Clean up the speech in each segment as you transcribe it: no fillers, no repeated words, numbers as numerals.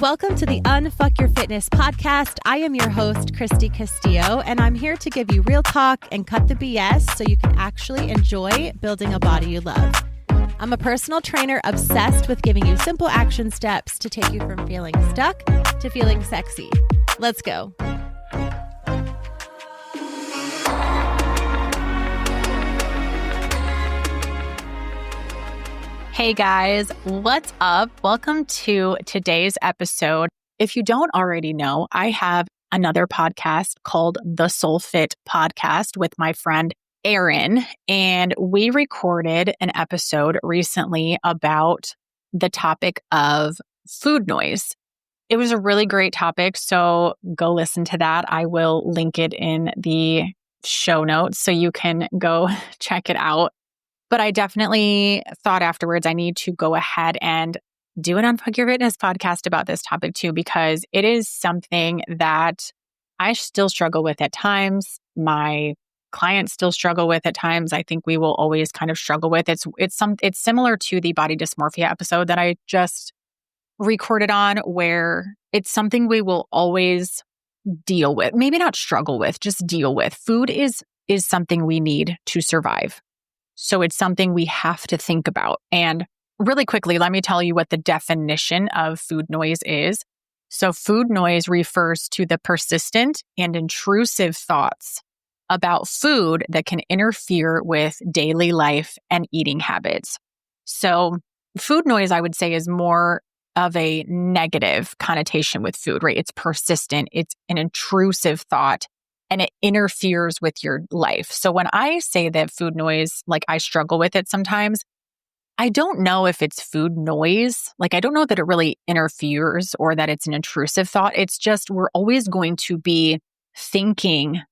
Welcome to the Unfuck Your Fitness podcast. I am your host, Christy Castillo, and I'm here to give you real talk and cut the BS so you can actually enjoy building a body you love. I'm a personal trainer obsessed with giving you simple action steps to take you from feeling stuck to feeling sexy. Let's go. Hey guys, what's up? Welcome to today's episode. If you don't already know, I have another podcast called the Soul Fit Podcast with my friend Erin, and we recorded an episode recently about the topic of food noise. It was a really great topic, so go listen to that. I will link it in the show notes so you can go check it out. But I definitely thought afterwards I need to go ahead and do an Unfuck Your Fitness podcast about this topic too, because it is something that I still struggle with at times. My clients still struggle with at times. I think we will always kind of struggle with. It's similar to the body dysmorphia episode that I just recorded on, where it's something we will always deal with. Maybe not struggle with, just deal with. Food is something we need to survive. So it's something we have to think about. And really quickly, let me tell you what the definition of food noise is. So food noise refers to the persistent and intrusive thoughts about food that can interfere with daily life and eating habits. So food noise, I would say, is more of a negative connotation with food, right? It's persistent. It's an intrusive thought. And it interferes with your life. So when I say that food noise, like I struggle with it sometimes, I don't know if it's food noise. Like I don't know that it really interferes or that it's an intrusive thought. It's just we're always going to be thinking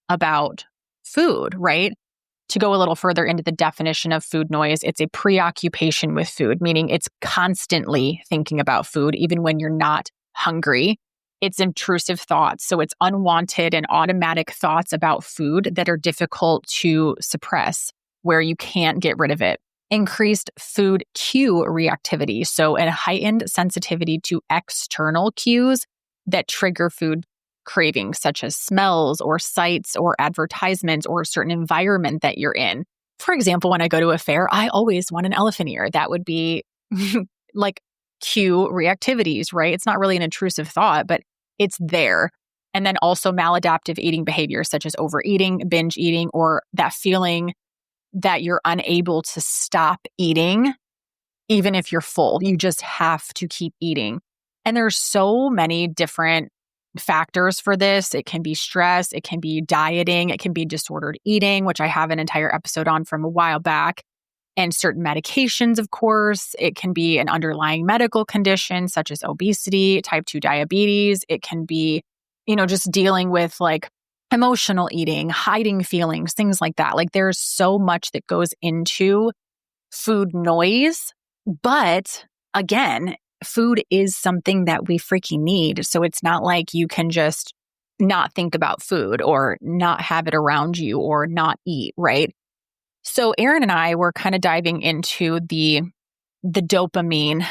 about food, right? To go a little further into the definition of food noise, it's a preoccupation with food, meaning it's constantly thinking about food, even when you're not hungry. It's intrusive thoughts. So it's unwanted and automatic thoughts about food that are difficult to suppress, where you can't get rid of it. Increased food cue reactivity. So a heightened sensitivity to external cues that trigger food cravings, such as smells or sights or advertisements or a certain environment that you're in. For example, when I go to a fair, I always want an elephant ear. That would be like cue reactivities, right? It's not really an intrusive thought, but it's there. And then also maladaptive eating behaviors such as overeating, binge eating, or that feeling that you're unable to stop eating, even if you're full. You just have to keep eating. And there's so many different factors for this. It can be stress, it can be dieting, it can be disordered eating, which I have an entire episode on from a while back. And certain medications, of course. It can be an underlying medical condition such as obesity, type 2 diabetes. It can be, just dealing with like emotional eating, hiding feelings, things like that. Like there's so much that goes into food noise. But again, food is something that we freaking need. So it's not like you can just not think about food or not have it around you or not eat, right? So Erin and I were kind of diving into the dopamine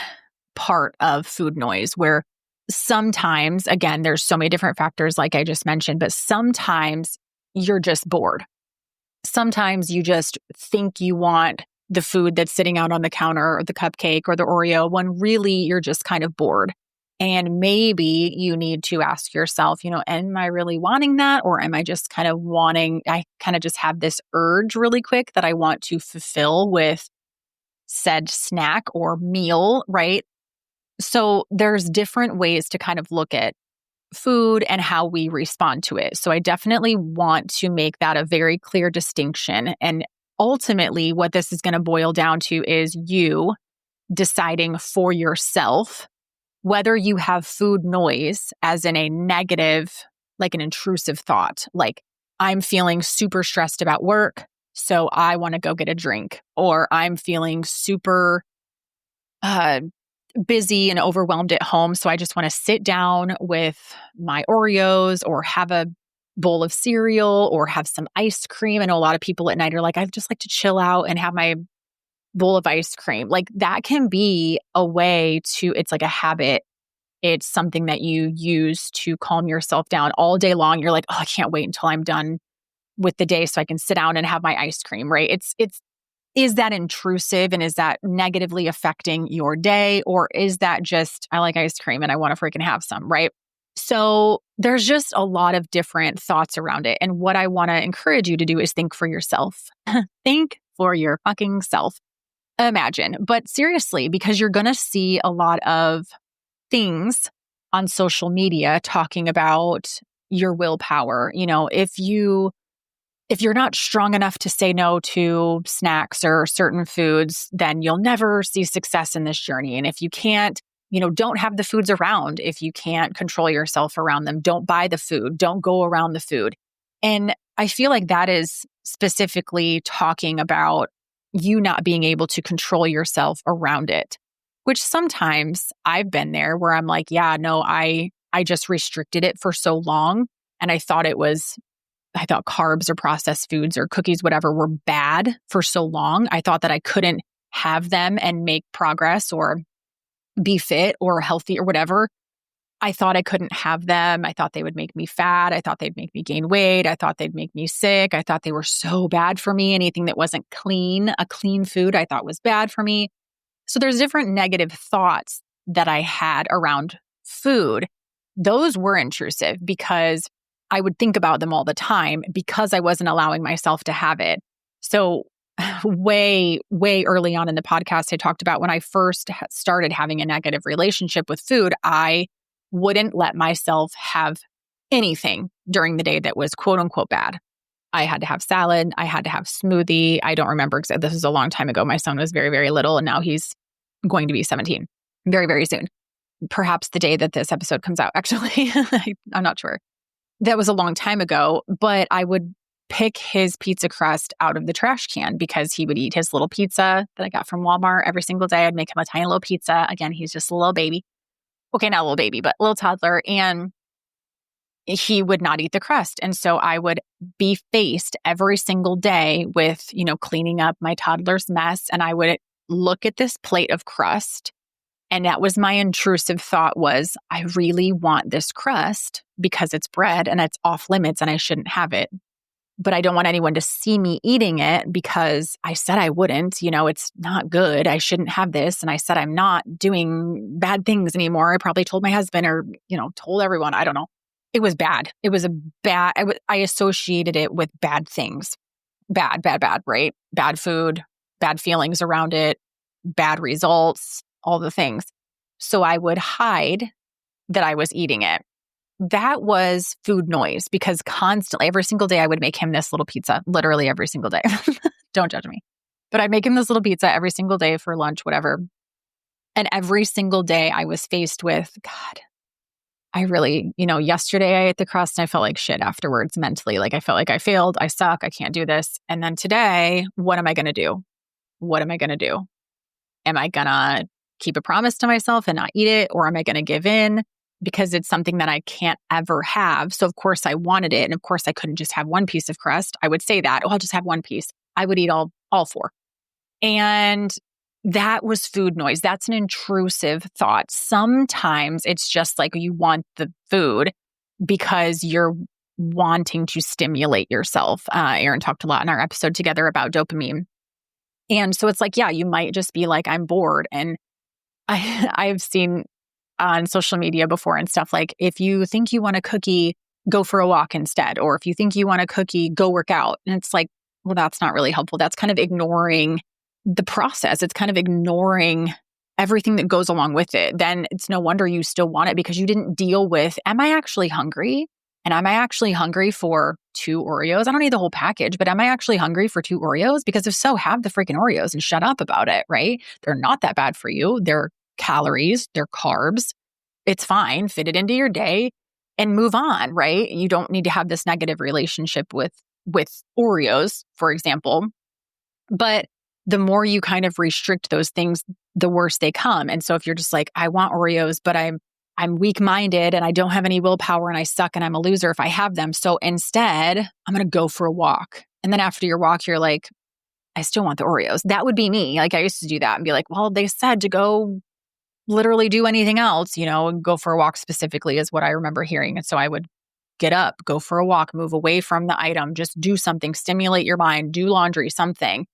part of food noise, where sometimes, again, there's so many different factors like I just mentioned, but sometimes you're just bored. Sometimes you just think you want the food that's sitting out on the counter or the cupcake or the Oreo when really you're just kind of bored. And maybe you need to ask yourself, am I really wanting that? Or am I just kind of I kind of just have this urge really quick that I want to fulfill with said snack or meal, right? So there's different ways to kind of look at food and how we respond to it. So I definitely want to make that a very clear distinction. And ultimately, what this is going to boil down to is you deciding for yourself whether you have food noise as in a negative, like an intrusive thought, like I'm feeling super stressed about work, so I want to go get a drink, or I'm feeling super busy and overwhelmed at home, so I just want to sit down with my Oreos or have a bowl of cereal or have some ice cream. I know a lot of people at night are like, I'd just like to chill out and have my bowl of ice cream. Like that can be a way to, it's like a habit It's something that you use to calm yourself down all day long. You're like, oh, I can't wait until I'm done with the day so I can sit down and have my ice cream, right? Is that intrusive and is that negatively affecting your day? Or is that just, I like ice cream and I want to freaking have some, right? So there's just a lot of different thoughts around it. And what I want to encourage you to do is think for yourself. Think for your fucking self. Imagine. But seriously, because you're going to see a lot of things on social media talking about your willpower. If you're not strong enough to say no to snacks or certain foods, then you'll never see success in this journey. And if you can't, don't have the foods around. If you can't control yourself around them, don't buy the food, don't go around the food. And I feel like that is specifically talking about you not being able to control yourself around it, which sometimes I've been there where I'm like, yeah, no, I just restricted it for so long. And I thought carbs or processed foods or cookies, whatever, were bad for so long. I thought that I couldn't have them and make progress or be fit or healthy or whatever. I thought I couldn't have them. I thought they would make me fat. I thought they'd make me gain weight. I thought they'd make me sick. I thought they were so bad for me. Anything that wasn't clean, a clean food, I thought was bad for me. So there's different negative thoughts that I had around food. Those were intrusive because I would think about them all the time because I wasn't allowing myself to have it. So way, way early on in the podcast, I talked about when I first started having a negative relationship with food, I wouldn't let myself have anything during the day that was quote unquote bad. I had to have salad. I had to have smoothie. I don't remember exactly. This is a long time ago. My son was very, very little and now he's going to be 17 very, very soon. Perhaps the day that this episode comes out, actually. I'm not sure. That was a long time ago, but I would pick his pizza crust out of the trash can because he would eat his little pizza that I got from Walmart every single day. I'd make him a tiny little pizza. Again, he's just a little baby. Okay, not a little baby, but a little toddler. And he would not eat the crust. And so I would be faced every single day with, cleaning up my toddler's mess. And I would look at this plate of crust. And that was my intrusive thought was, I really want this crust because it's bread and it's off limits and I shouldn't have it. But I don't want anyone to see me eating it because I said I wouldn't, it's not good. I shouldn't have this. And I said, I'm not doing bad things anymore. I probably told my husband or, told everyone. I don't know. It was bad. It was I associated it with bad things. Bad, right? Bad food, bad feelings around it, bad results, all the things. So I would hide that I was eating it. That was food noise because constantly, every single day, I would make him this little pizza, literally every single day. Don't judge me. But I'd make him this little pizza every single day for lunch, whatever. And every single day I was faced with, God, I really, yesterday I ate the crust and I felt like shit afterwards mentally. Like I felt like I failed. I suck. I can't do this. And then today, what am I going to do? What am I going to do? Am I going to keep a promise to myself and not eat it? Or am I going to give in? Because it's something that I can't ever have. So of course I wanted it. And of course I couldn't just have one piece of crust. I would say that, I'll just have one piece. I would eat all four. And that was food noise. That's an intrusive thought. Sometimes it's just like you want the food because you're wanting to stimulate yourself. Erin talked a lot in our episode together about dopamine. And so it's like, yeah, you might just be like, I'm bored. And I've seen on social media before and stuff like, if you think you want a cookie, go for a walk instead. Or if you think you want a cookie, go work out. And it's like, well, that's not really helpful. That's kind of ignoring the process. It's kind of ignoring everything that goes along with it. Then it's no wonder you still want it because you didn't deal with, am I actually hungry? And am I actually hungry for 2 Oreos? I don't need the whole package, but am I actually hungry for 2 Oreos? Because if so, have the freaking Oreos and shut up about it, right? They're not that bad for you. They're calories, they're carbs. It's fine. Fit it into your day and move on, right? You don't need to have this negative relationship with Oreos, for example. But the more you kind of restrict those things, the worse they come. And so if you're just like, I want Oreos, but I'm weak-minded and I don't have any willpower and I suck and I'm a loser if I have them. So instead, I'm going to go for a walk. And then after your walk, you're like, I still want the Oreos. That would be me. Like I used to do that and be like, well, they said to go literally do anything else, go for a walk specifically is what I remember hearing. And so I would get up, go for a walk, move away from the item, just do something, stimulate your mind, do laundry, something.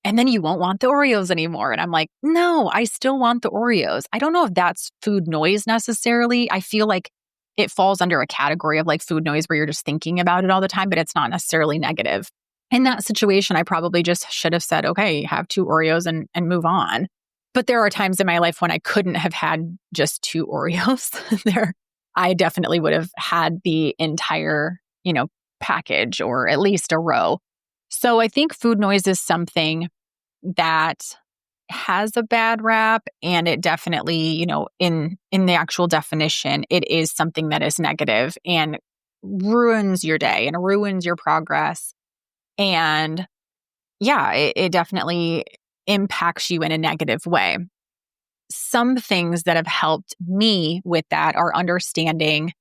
And then you won't want the Oreos anymore. And I'm like, no, I still want the Oreos. I don't know if that's food noise necessarily. I feel like it falls under a category of like food noise where you're just thinking about it all the time, but it's not necessarily negative. In that situation, I probably just should have said, okay, have 2 Oreos and move on. But there are times in my life when I couldn't have had just 2 Oreos. I definitely would have had the entire, package or at least a row. So I think food noise is something that has a bad rap, and it definitely, in the actual definition, it is something that is negative and ruins your day and ruins your progress. And yeah, it definitely impacts you in a negative way. Some things that have helped me with that are understanding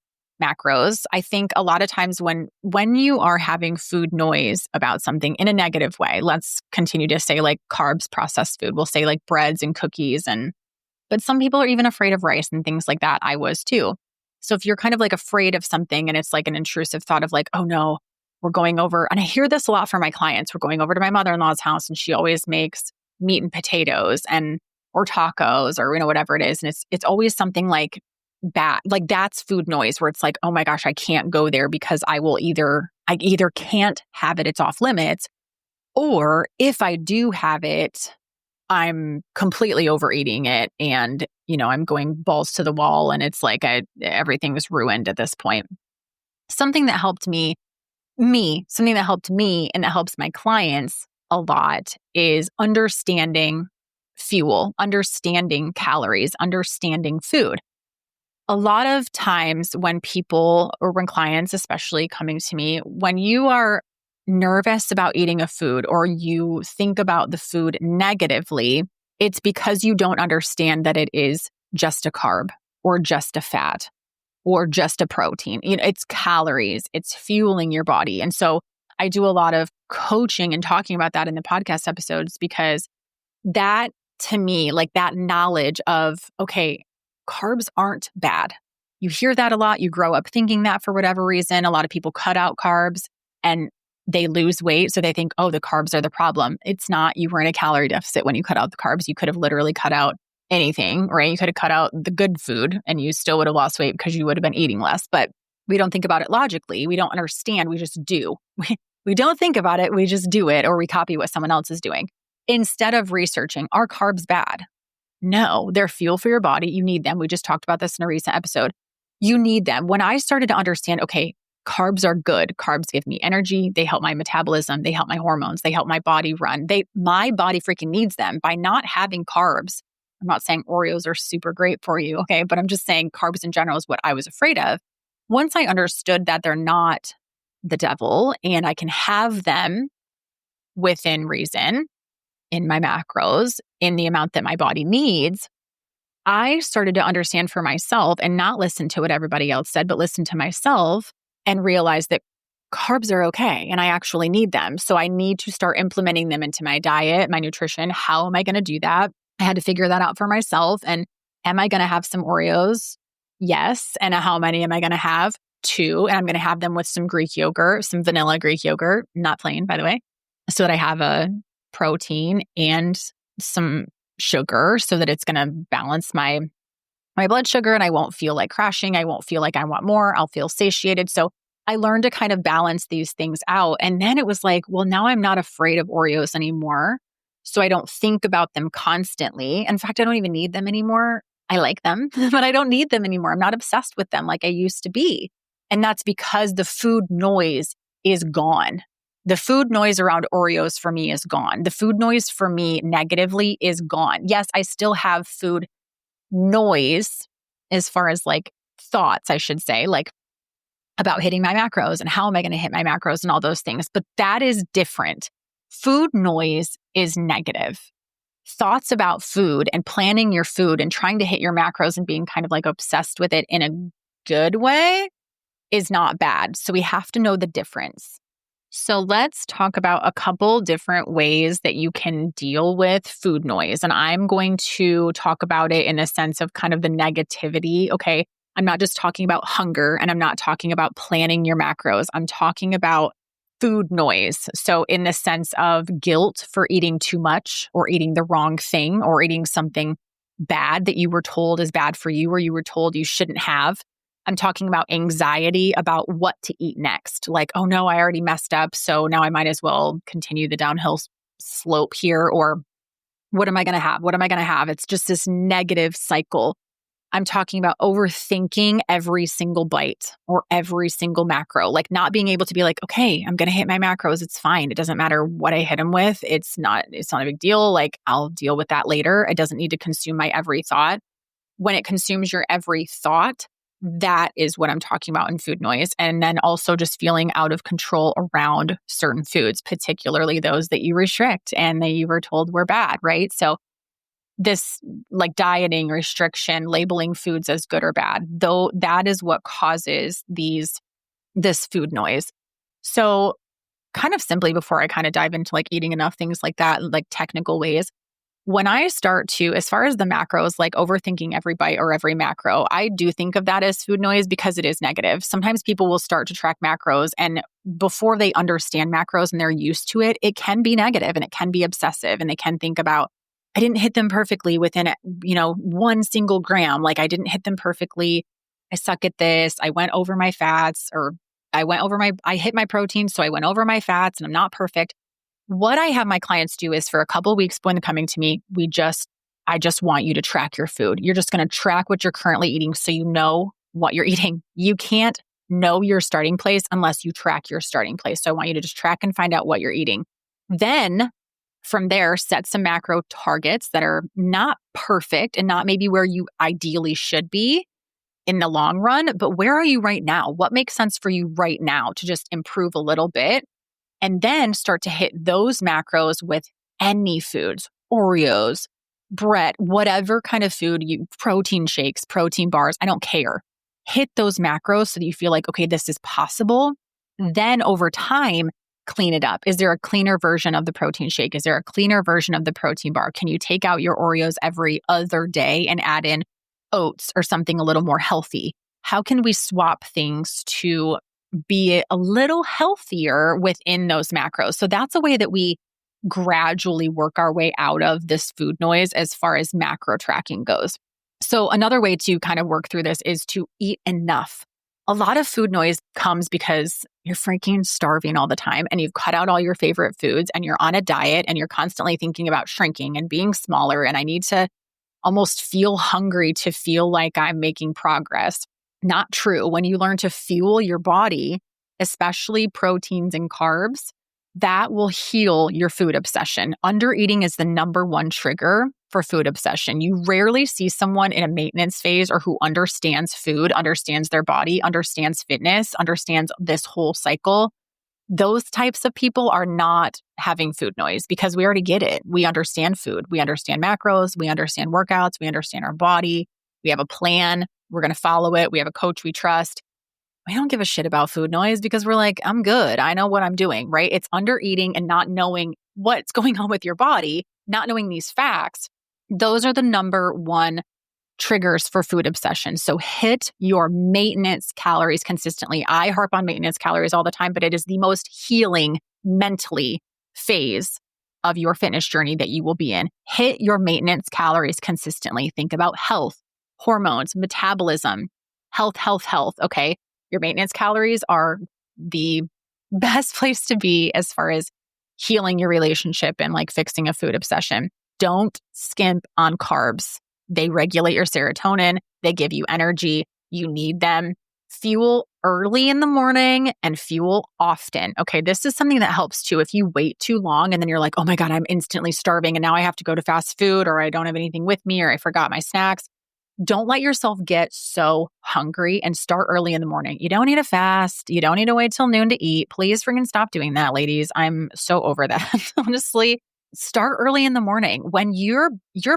macros. I think a lot of times when you are having food noise about something in a negative way, let's continue to say like carbs, processed food, we'll say like breads and cookies, but some people are even afraid of rice and things like that. I was too. So if you're kind of like afraid of something and it's like an intrusive thought of like, oh no, we're going over, and I hear this a lot from my clients, we're going over to my mother-in-law's house and she always makes meat and potatoes or tacos or whatever it is. And it's always something like bad. Like that's food noise where it's like, oh my gosh, I can't go there because I either can't have it, it's off limits, or if I do have it, I'm completely overeating it and, I'm going balls to the wall and it's like everything is ruined at this point. Something that helped something that helped me and that helps my clients a lot is understanding fuel, understanding calories, understanding food. A lot of times when people or when clients, especially coming to me, when you are nervous about eating a food or you think about the food negatively, it's because you don't understand that it is just a carb or just a fat or just a protein. It's calories, it's fueling your body. And so I do a lot of coaching and talking about that in the podcast episodes because that to me, like that knowledge of, okay, carbs aren't bad. You hear that a lot. You grow up thinking that for whatever reason. A lot of people cut out carbs and they lose weight. So they think, oh, the carbs are the problem. It's not. You were in a calorie deficit when you cut out the carbs. You could have literally cut out anything, right? You could have cut out the good food and you still would have lost weight because you would have been eating less. But we don't think about it logically. We don't understand. We just do. We don't think about it. We just do it or we copy what someone else is doing. Instead of researching, are carbs bad? No, they're fuel for your body. You need them. We just talked about this in a recent episode. You need them. When I started to understand, okay, carbs are good. Carbs give me energy. They help my metabolism. They help my hormones. They help my body run. My body freaking needs them. By not having carbs, I'm not saying Oreos are super great for you, okay? But I'm just saying carbs in general is what I was afraid of. Once I understood that they're not the devil and I can have them within reason, in my macros, in the amount that my body needs, I started to understand for myself and not listen to what everybody else said, but listen to myself and realize that carbs are okay and I actually need them. So I need to start implementing them into my diet, my nutrition. How am I going to do that? I had to figure that out for myself. And am I going to have some Oreos? Yes. And how many am I going to have? 2. And I'm going to have them with some Greek yogurt, some vanilla Greek yogurt, not plain, by the way, so that I have a protein and some sugar so that it's going to balance my blood sugar and I won't feel like crashing. I won't feel like I want more. I'll feel satiated. So I learned to kind of balance these things out. And then it was like, well, now I'm not afraid of Oreos anymore. So I don't think about them constantly. In fact, I don't even need them anymore. I like them, but I don't need them anymore. I'm not obsessed with them like I used to be. And that's because the food noise is gone. The food noise around Oreos for me is gone. The food noise for me negatively is gone. Yes, I still have food noise as far as like thoughts, I should say, like about hitting my macros and how am I going to hit my macros and all those things. But that is different. Food noise is negative. Thoughts about food and planning your food and trying to hit your macros and being kind of like obsessed with it in a good way is not bad. So we have to know the difference. So let's talk about a couple different ways that you can deal with food noise. And I'm going to talk about it in the sense of kind of the negativity. Okay. I'm not just talking about hunger and I'm not talking about planning your macros. I'm talking about food noise. So, in the sense of guilt for eating too much or eating the wrong thing or eating something bad that you were told is bad for you or you were told you shouldn't have. I'm talking about anxiety about what to eat next. Like, oh no, I already messed up. So now I might as well continue the downhill slope here. Or what am I going to have? What am I going to have? It's just this negative cycle. I'm talking about overthinking every single bite or every single macro, like not being able to be like, okay, I'm going to hit my macros. It's fine. It doesn't matter what I hit them with. It's not a big deal. Like I'll deal with that later. It doesn't need to consume my every thought. When it consumes your every thought, that is what I'm talking about in food noise. And then also just feeling out of control around certain foods, particularly those that you restrict and that you were told were bad, right? So this like dieting, restriction, labeling foods as good or bad, though that is what causes this food noise. So kind of simply before I kind of dive into like eating enough, things like that, like technical ways, when I start to, as far as the macros, like overthinking every bite or every macro, I do think of that as food noise because it is negative. Sometimes people will start to track macros and before they understand macros and they're used to it, it can be negative and it can be obsessive and they can think about, I didn't hit them perfectly within, 1 single gram. Like I didn't hit them perfectly. I suck at this. I went over my fats or I hit my protein. So I went over my fats and I'm not perfect. What I have my clients do is for a couple of weeks when they're coming to me, I just want you to track your food. You're just going to track what you're currently eating so you know what you're eating. You can't know your starting place unless you track your starting place. So I want you to just track and find out what you're eating. Then from there, set some macro targets that are not perfect and not maybe where you ideally should be in the long run, but where are you right now? What makes sense for you right now to just improve a little bit? And then start to hit those macros with any foods, Oreos, bread, whatever kind of food protein shakes, protein bars, I don't care. Hit those macros so that you feel like, okay, this is possible. Then over time, clean it up. Is there a cleaner version of the protein shake? Is there a cleaner version of the protein bar? Can you take out your Oreos every other day and add in oats or something a little more healthy? How can we swap things to be a little healthier within those macros? So that's a way that we gradually work our way out of this food noise as far as macro tracking goes. So another way to kind of work through this is to eat enough. A lot of food noise comes because you're freaking starving all the time and you've cut out all your favorite foods and you're on a diet and you're constantly thinking about shrinking and being smaller. And I need to almost feel hungry to feel like I'm making progress. Not true. When you learn to fuel your body, especially proteins and carbs, that will heal your food obsession. Undereating is the number one trigger for food obsession. You rarely see someone in a maintenance phase or who understands food, understands their body, understands fitness, understands this whole cycle. Those types of people are not having food noise because we already get it. We understand food. We understand macros. We understand workouts. We understand our body. We have a plan. We're going to follow it. We have a coach we trust. We don't give a shit about food noise because we're like, I'm good. I know what I'm doing, right? It's under eating and not knowing what's going on with your body, not knowing these facts. Those are the number one triggers for food obsession. So hit your maintenance calories consistently. I harp on maintenance calories all the time, but it is the most healing mentally phase of your fitness journey that you will be in. Hit your maintenance calories consistently. Think about health, hormones, metabolism, health. Okay. Your maintenance calories are the best place to be as far as healing your relationship and like fixing a food obsession. Don't skimp on carbs. They regulate your serotonin. They give you energy. You need them. Fuel early in the morning and fuel often. Okay, this is something that helps too. If you wait too long and then you're like, oh my God, I'm instantly starving and now I have to go to fast food or I don't have anything with me or I forgot my snacks. Don't let yourself get so hungry and start early in the morning. You don't need to fast. You don't need to wait till noon to eat. Please freaking stop doing that, ladies. I'm so over that. Honestly, start early in the morning when your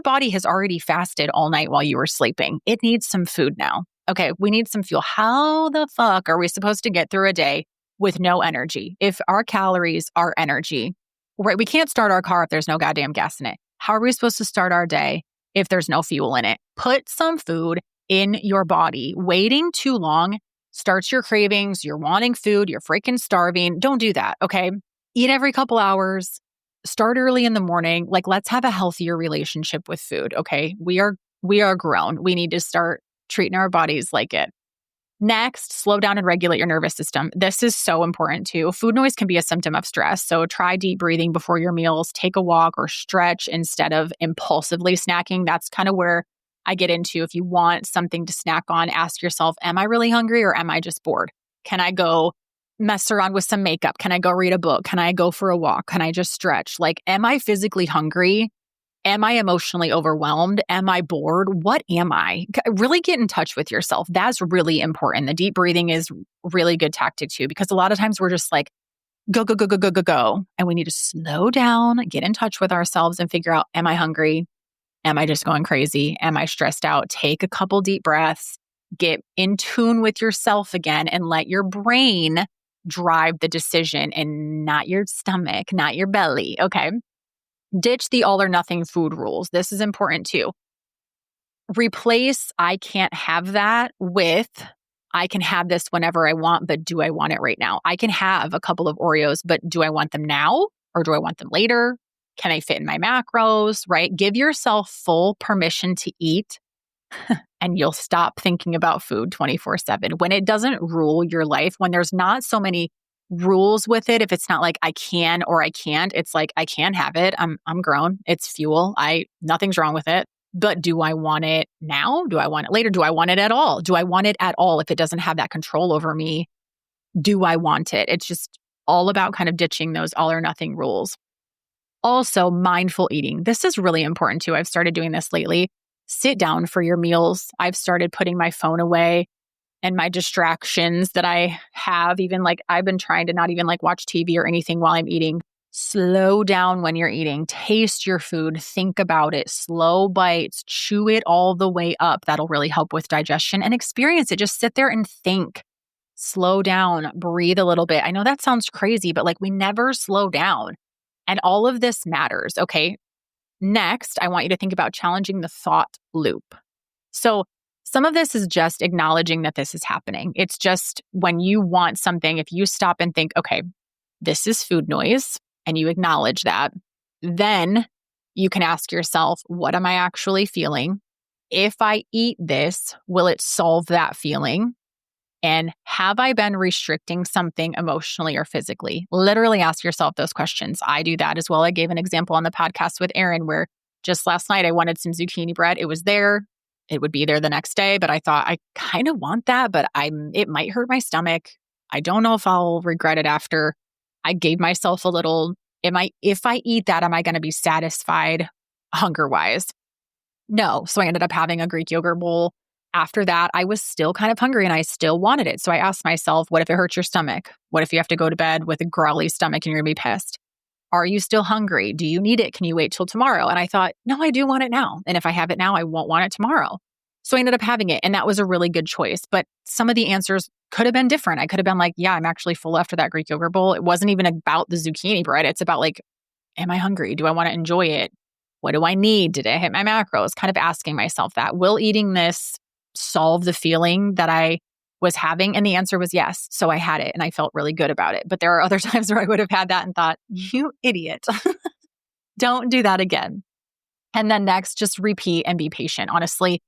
body has already fasted all night while you were sleeping. It needs some food now. Okay, we need some fuel. How the fuck are we supposed to get through a day with no energy. If our calories are energy, right? We can't start our car if there's no goddamn gas in it. How are we supposed to start our day if there's no fuel in it? Put some food in your body. Waiting too long starts your cravings. You're wanting food. You're freaking starving. Don't do that, okay? Eat every couple hours. Start early in the morning. Like, let's have a healthier relationship with food, okay? We are grown. We need to start treating our bodies like it. Next, slow down and regulate your nervous system. This is so important too. Food noise can be a symptom of stress. So try deep breathing before your meals, take a walk or stretch instead of impulsively snacking. That's kind of where I get into. If you want something to snack on, ask yourself, am I really hungry or am I just bored? Can I go mess around with some makeup? Can I go read a book? Can I go for a walk? Can I just stretch? Like, am I physically hungry? Am I emotionally overwhelmed? Am I bored? What am I? Really get in touch with yourself. That's really important. The deep breathing is really good tactic too, because a lot of times we're just like, go, go, go, go, go, go, go. And we need to slow down, get in touch with ourselves and figure out, am I hungry? Am I just going crazy? Am I stressed out? Take a couple deep breaths, get in tune with yourself again, and let your brain drive the decision and not your stomach, not your belly. Okay. Ditch the all or nothing food rules. This is important too. Replace I can't have that with I can have this whenever I want, but do I want it right now? I can have a couple of Oreos, but do I want them now or do I want them later? Can I fit in my macros, right? Give yourself full permission to eat and you'll stop thinking about food 24/7. When it doesn't rule your life, when there's not so many rules with it, if it's not like I can or I can't, it's like I can have it. I'm grown. It's fuel. Nothing's wrong with it. But do I want it now? Do I want it later? Do I want it at all? Do I want it at all if it doesn't have that control over me? Do I want it? It's just all about kind of ditching those all or nothing rules. Also, mindful eating. This is really important too. I've started doing this lately. Sit down for your meals. I've started putting my phone away and my distractions that I have. Even like I've been trying to not even like watch TV or anything while I'm eating. Slow down when you're eating. Taste your food. Think about it. Slow bites. Chew it all the way up. That'll really help with digestion and experience it. Just sit there and think. Slow down. Breathe a little bit. I know that sounds crazy, but like we never slow down. And all of this matters. Okay. Next, I want you to think about challenging the thought loop. So some of this is just acknowledging that this is happening. It's just when you want something, if you stop and think, okay, this is food noise, and you acknowledge that, then you can ask yourself, what am I actually feeling? If I eat this, will it solve that feeling? And have I been restricting something emotionally or physically? Literally ask yourself those questions. I do that as well. I gave an example on the podcast with Erin where just last night I wanted some zucchini bread. It was there. It would be there the next day, but I thought I kind of want that, but it might hurt my stomach. I don't know if I'll regret it after. I gave myself a little, if I eat that, am I going to be satisfied hunger-wise? No. So I ended up having a Greek yogurt bowl. After that, I was still kind of hungry and I still wanted it. So I asked myself, what if it hurts your stomach? What if you have to go to bed with a growly stomach and you're going to be pissed? Are you still hungry? Do you need it? Can you wait till tomorrow? And I thought, no, I do want it now. And if I have it now, I won't want it tomorrow. So I ended up having it. And that was a really good choice. But some of the answers could have been different. I could have been like, yeah, I'm actually full after that Greek yogurt bowl. It wasn't even about the zucchini bread. It's about like, am I hungry? Do I want to enjoy it? What do I need? Did it hit my macros? Kind of asking myself that. Will eating this solve the feeling that I was having? And the answer was yes. So I had it and I felt really good about it. But there are other times where I would have had that and thought, you idiot. Don't do that again. And then next, just repeat and be patient. Honestly,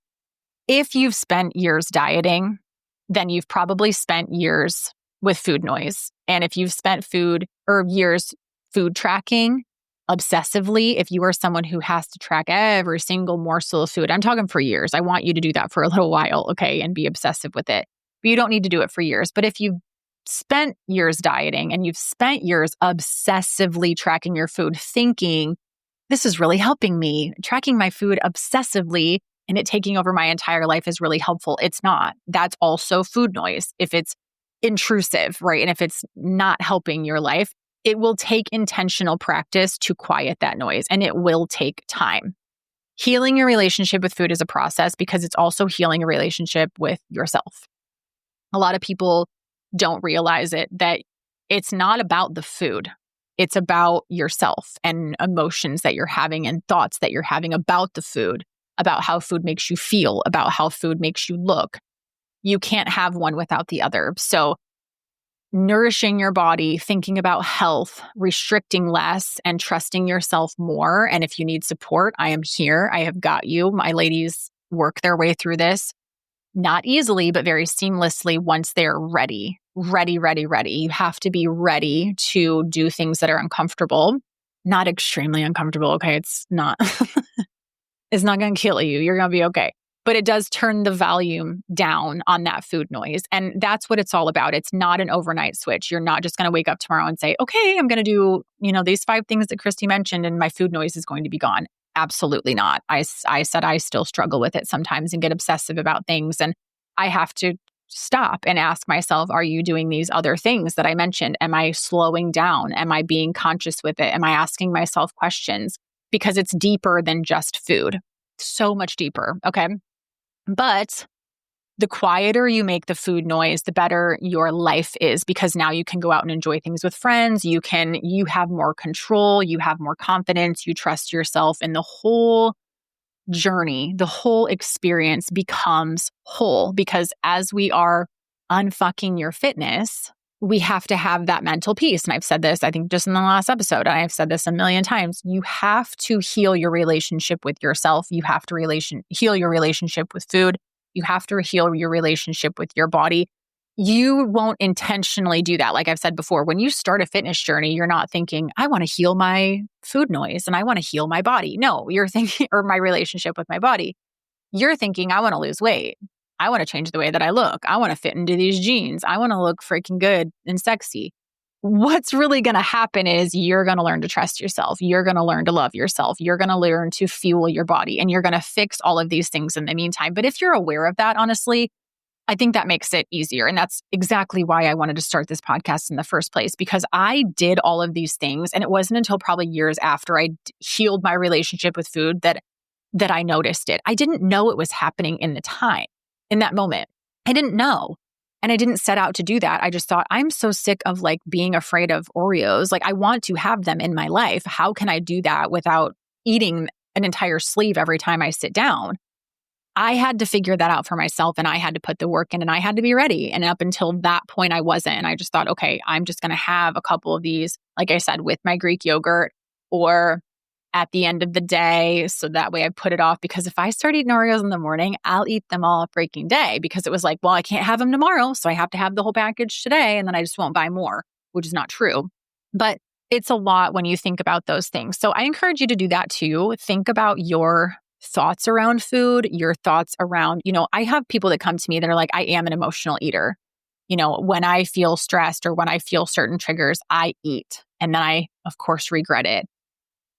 if you've spent years dieting, then you've probably spent years with food noise. And if you've spent years food tracking obsessively, if you are someone who has to track every single morsel of food, I'm talking for years. I want you to do that for a little while, okay, and be obsessive with it. But you don't need to do it for years. But if you've spent years dieting and you've spent years obsessively tracking your food, thinking, this is really helping me, tracking my food obsessively and it taking over my entire life is really helpful. It's not. That's also food noise. If it's intrusive, right? And if it's not helping your life, it will take intentional practice to quiet that noise, and it will take time. Healing your relationship with food is a process because it's also healing a relationship with yourself. A lot of people don't realize it, that it's not about the food. It's about yourself and emotions that you're having and thoughts that you're having about the food, about how food makes you feel, about how food makes you look. You can't have one without the other. So nourishing your body, thinking about health, restricting less, and trusting yourself more. And if you need support, I am here. I have got you. My ladies work their way through this, not easily, but very seamlessly once they're ready. Ready. You have to be ready to do things that are uncomfortable, not extremely uncomfortable. Okay. It's not, it's not going to kill you. You're going to be okay. But it does turn the volume down on that food noise. And that's what it's all about. It's not an overnight switch. You're not just going to wake up tomorrow and say, okay, I'm going to do, these 5 things that Christy mentioned and my food noise is going to be gone. Absolutely not. I said I still struggle with it sometimes and get obsessive about things. And I have to stop and ask myself, are you doing these other things that I mentioned? Am I slowing down? Am I being conscious with it? Am I asking myself questions? Because it's deeper than just food. So much deeper. Okay. But the quieter you make the food noise, the better your life is, because now you can go out and enjoy things with friends. You have more control, you have more confidence, you trust yourself, and the whole journey, the whole experience becomes whole. Because as we are unfucking your fitness, we have to have that mental peace. And I've said this, I think just in the last episode, and I've said this a million times, you have to heal your relationship with yourself. You have to heal your relationship with food. You have to heal your relationship with your body. You won't intentionally do that. Like I've said before, when you start a fitness journey, you're not thinking, I want to heal my food noise and I want to heal my body. No, you're thinking, or my relationship with my body. You're thinking, I want to lose weight. I want to change the way that I look. I want to fit into these jeans. I want to look freaking good and sexy. What's really going to happen is you're going to learn to trust yourself. You're going to learn to love yourself. You're going to learn to fuel your body, and you're going to fix all of these things in the meantime. But if you're aware of that, honestly, I think that makes it easier. And that's exactly why I wanted to start this podcast in the first place, because I did all of these things. And it wasn't until probably years after I healed my relationship with food that I noticed it. I didn't know it was happening in that moment. I didn't know. And I didn't set out to do that. I just thought, I'm so sick of being afraid of Oreos. I want to have them in my life. How can I do that without eating an entire sleeve every time I sit down? I had to figure that out for myself, and I had to put the work in, and I had to be ready. And up until that point, I wasn't. And I just thought, okay, I'm just going to have a couple of these, like I said, with my Greek yogurt or at the end of the day. So that way I put it off, because if I start eating Oreos in the morning, I'll eat them all freaking day, because it was well, I can't have them tomorrow. So I have to have the whole package today, and then I just won't buy more, which is not true. But it's a lot when you think about those things. So I encourage you to do that too. Think about your thoughts around food, your thoughts around, I have people that come to me that are like, I am an emotional eater. When I feel stressed or when I feel certain triggers, I eat. And then I, of course, regret it.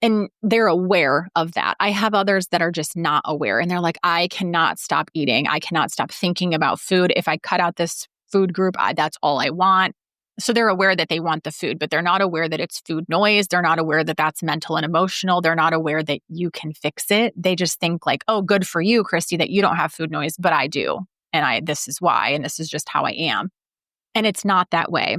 And they're aware of that. I have others that are just not aware. And they're like, I cannot stop eating. I cannot stop thinking about food. If I cut out this food group, that's all I want. So they're aware that they want the food, but they're not aware that it's food noise. They're not aware that that's mental and emotional. They're not aware that you can fix it. They just think oh, good for you, Christy, that you don't have food noise, but I do. And this is why, and this is just how I am. And it's not that way.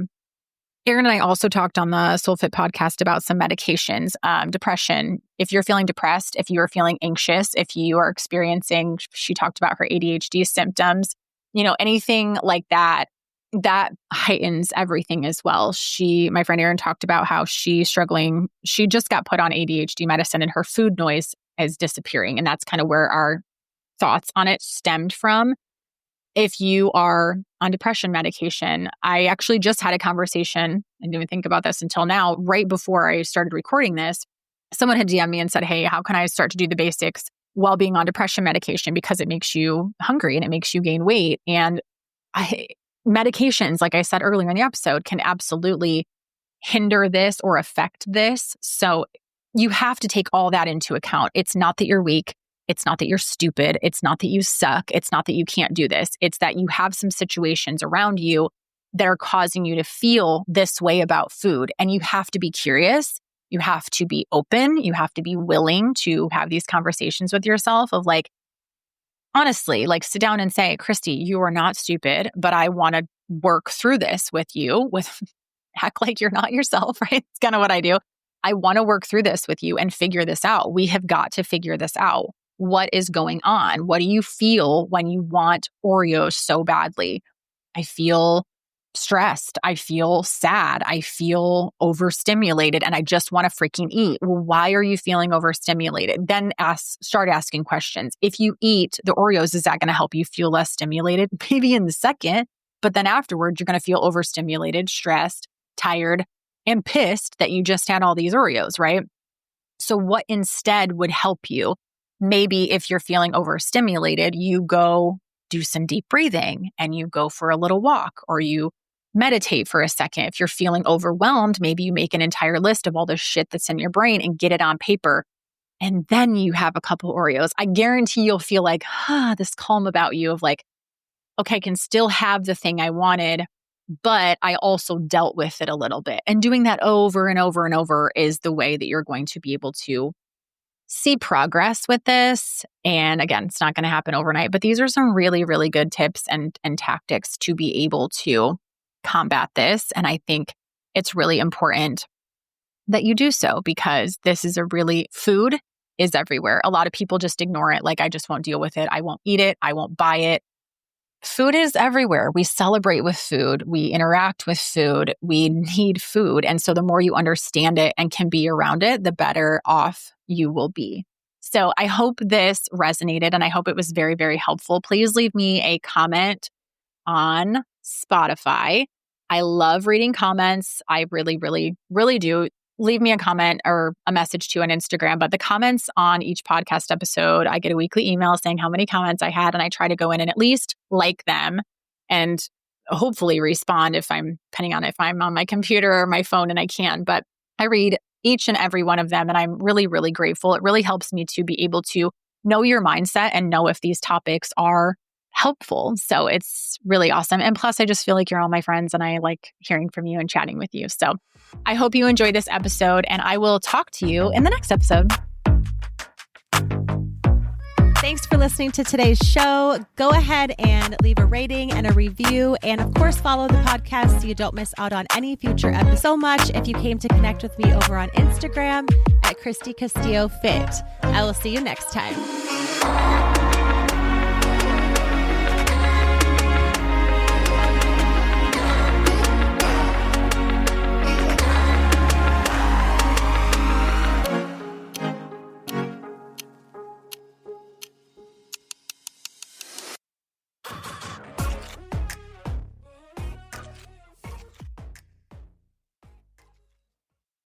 Erin and I also talked on the SoulFit podcast about some medications, depression. If you're feeling depressed, if you're feeling anxious, if you are experiencing, she talked about her ADHD symptoms, anything like that, that heightens everything as well. My friend Erin talked about how she's struggling. She just got put on ADHD medicine and her food noise is disappearing. And that's kind of where our thoughts on it stemmed from. If you are on depression medication, I actually just had a conversation, I didn't even think about this until now, right before I started recording this. Someone had DM'd me and said, hey, how can I start to do the basics while being on depression medication? Because it makes you hungry and it makes you gain weight. And medications, like I said earlier in the episode, can absolutely hinder this or affect this. So you have to take all that into account. It's not that you're weak. It's not that you're stupid. It's not that you suck. It's not that you can't do this. It's that you have some situations around you that are causing you to feel this way about food. And you have to be curious. You have to be open. You have to be willing to have these conversations with yourself of honestly, sit down and say, Christy, you are not stupid, but I want to work through this with you, with act like you're not yourself, right? It's kind of what I do. I want to work through this with you and figure this out. We have got to figure this out. What is going on? What do you feel when you want Oreos so badly? I feel stressed. I feel sad. I feel overstimulated and I just want to freaking eat. Well, why are you feeling overstimulated? Then start asking questions. If you eat the Oreos, is that going to help you feel less stimulated? Maybe in the second, but then afterwards, you're going to feel overstimulated, stressed, tired, and pissed that you just had all these Oreos, right? So what instead would help you? Maybe if you're feeling overstimulated, you go do some deep breathing and you go for a little walk or you meditate for a second. If you're feeling overwhelmed, maybe you make an entire list of all the shit that's in your brain and get it on paper. And then you have a couple Oreos. I guarantee you'll feel like, this calm about you of like, okay, I can still have the thing I wanted, but I also dealt with it a little bit. And doing that over and over and over is the way that you're going to be able to see progress with this. And again, it's not going to happen overnight, but these are some really, really good tips and tactics to be able to combat this. And I think it's really important that you do so because this is food is everywhere. A lot of people just ignore it. Like, I just won't deal with it. I won't eat it. I won't buy it. Food is everywhere. We celebrate with food. We interact with food. We need food. And so the more you understand it and can be around it, the better off you will be. So I hope this resonated and I hope it was very, very helpful. Please leave me a comment on Spotify. I love reading comments. I really, really, really do. Leave me a comment or a message too on Instagram. But the comments on each podcast episode, I get a weekly email saying how many comments I had, and I try to go in and at least like them and hopefully respond depending on if I'm on my computer or my phone and I can. But I read each and every one of them, and I'm really, really grateful. It really helps me to be able to know your mindset and know if these topics are helpful. So it's really awesome. And plus, I just feel like you're all my friends and I like hearing from you and chatting with you. So I hope you enjoyed this episode and I will talk to you in the next episode. Thanks for listening to today's show. Go ahead and leave a rating and a review. And of course, follow the podcast so you don't miss out on any future episodes. So much if you came to connect with me over on Instagram at Christy Castillo Fit. I will see you next time.